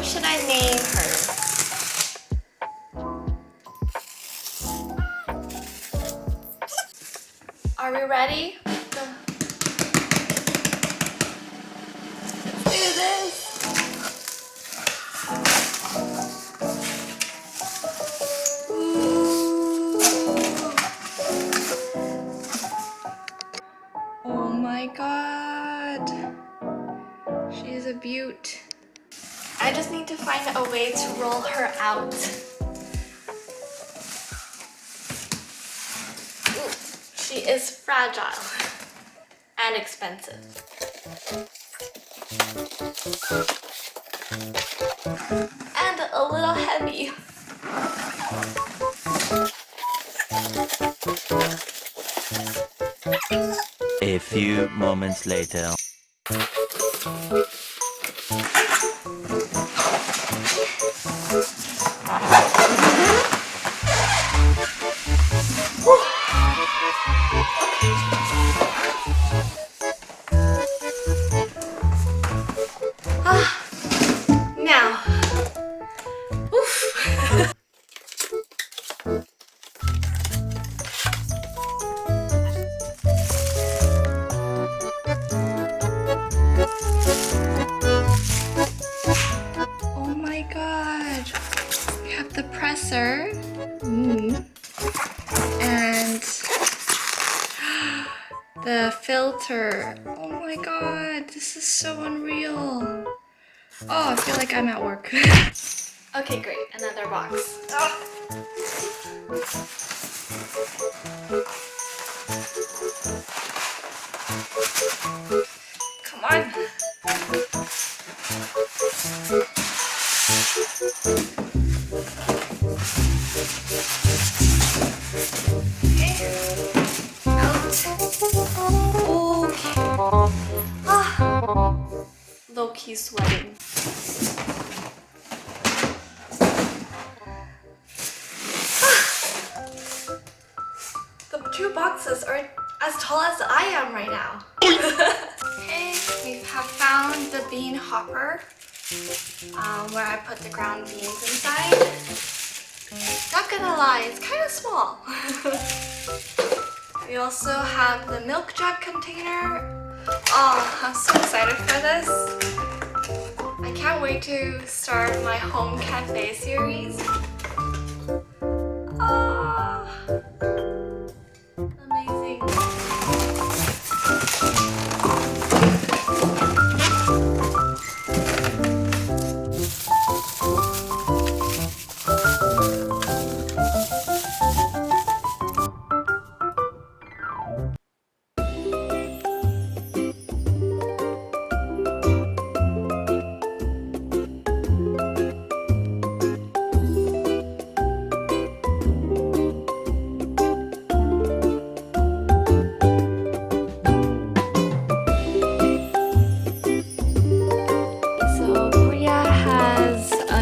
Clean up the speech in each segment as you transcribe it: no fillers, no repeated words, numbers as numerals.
What should I name her? Are we ready? Let's do this. Oh my god. She's a beaut. I just need to find a way to roll her out. Ooh, she is fragile and expensive. And a little heavy. A few moments later. Now, oof. Oh my god, we have the presser and the filter. Oh my god, this is so unreal. Oh, I feel like I'm at work. Okay, great. Another box. Oh. Come on. Okay. Out. Okay. Ah. Low-key sweating. The two boxes are as tall as I am right now. Okay, we have found the bean hopper where I put the ground beans inside. Not gonna lie, it's kind of small. We also have the milk jug container. Oh, I'm so excited for this. I can't wait to start my home cafe series. Oh, amazing.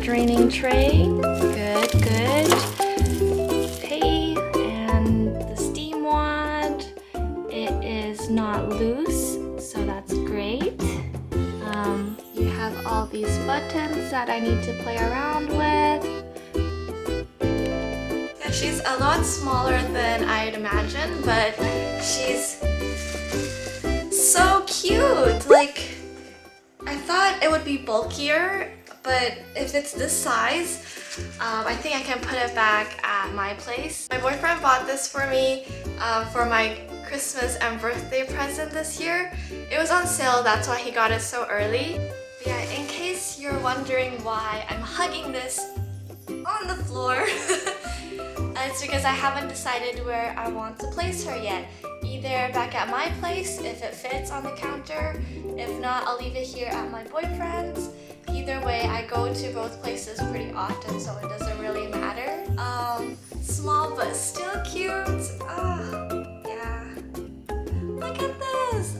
Draining tray, good. Okay, and the steam wad, it is not loose, so that's great. You have all these buttons that I need to play around with. Yeah, she's a lot smaller than I'd imagined, but she's so cute. Like, I thought it would be bulkier, but if it's this size, I think I can put it back at my place. My boyfriend bought this for me for my Christmas and birthday present this year. It was on sale, that's why he got it so early. But yeah, in case you're wondering why I'm hugging this on the floor, it's because I haven't decided where I want to place her yet. Either back at my place if it fits on the counter, if not, I'll leave it here at my boyfriend's. Either way, I go to both places pretty often, so it doesn't really matter. Small but still cute. Yeah. Look at this.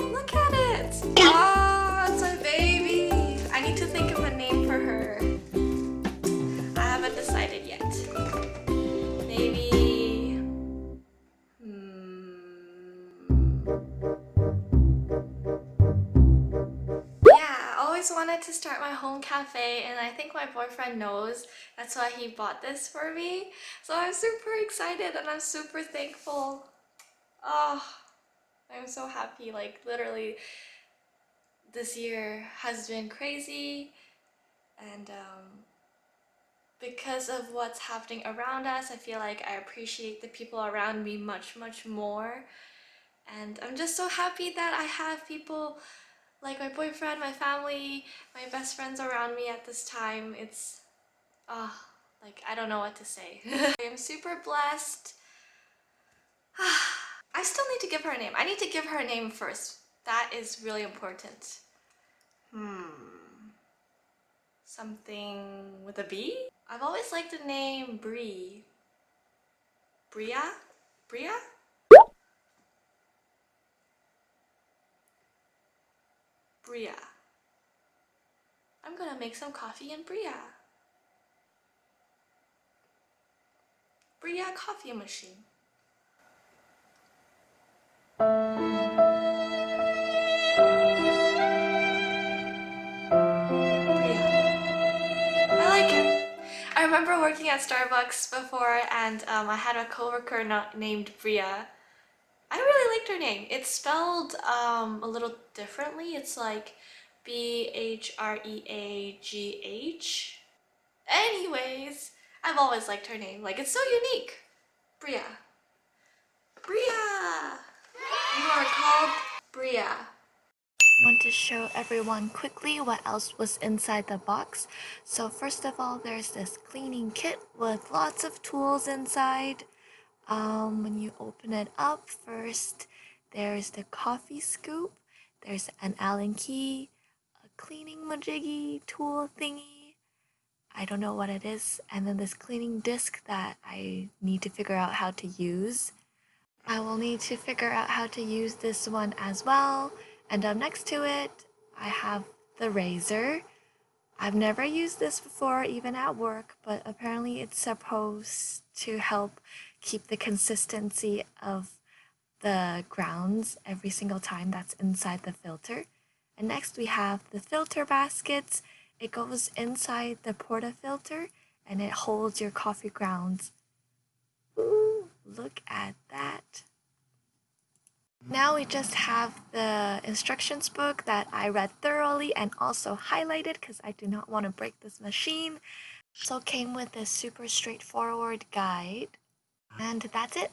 Look at it. It's my baby. I need to think of a name for her. I haven't decided yet. Maybe. always wanted to start my home cafe, and I think my boyfriend knows. That's why he bought this for me. So I'm super excited and I'm super thankful. Oh, I'm so happy. Like literally this year has been crazy, and because of what's happening around us, I feel like I appreciate the people around me much more. And I'm just so happy that I have people like my boyfriend, my family, my best friends around me at this time. It's, like, I don't know what to say. I am super blessed. I still need to give her a name. I need to give her a name first. That is really important. Something with a B? I've always liked the name Bree. Bria? Bria? Bria. I'm gonna make some coffee in Bria. Bria coffee machine. I like it. I remember working at Starbucks before, and I had a coworker named Bria. I really liked her name. It's spelled a little differently. It's like Bhreagh. Anyways, I've always liked her name. Like, it's so unique. Bria. Bria! You are called Bria. I want to show everyone quickly what else was inside the box. So first of all, there's this cleaning kit with lots of tools inside. When you open it up, first there's the coffee scoop, there's an Allen key, a cleaning majiggy tool thingy, I don't know what it is, and then this cleaning disc that I need to figure out how to use. I will need to figure out how to use this one as well. And up next to it, I have the razor. I've never used this before, even at work, but apparently it's supposed to help keep the consistency of the grounds every single time that's inside the filter. And next we have the filter baskets. It goes inside the portafilter and it holds your coffee grounds. Ooh, look at that. Now we just have the instructions book that I read thoroughly and also highlighted because I do not want to break this machine. So it came with this super straightforward guide, and that's it.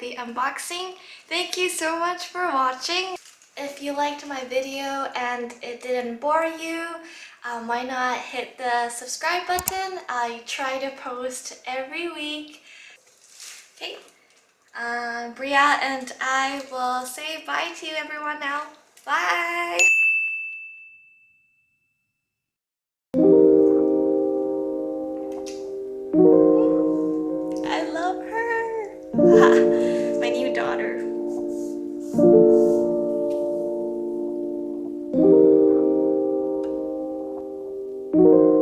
The unboxing. Thank you so much for watching. If you liked my video and it didn't bore you, why not hit the subscribe button? I try to post every week. Okay, Bria and I will say bye to everyone now. Bye! I love her! My new daughter. you.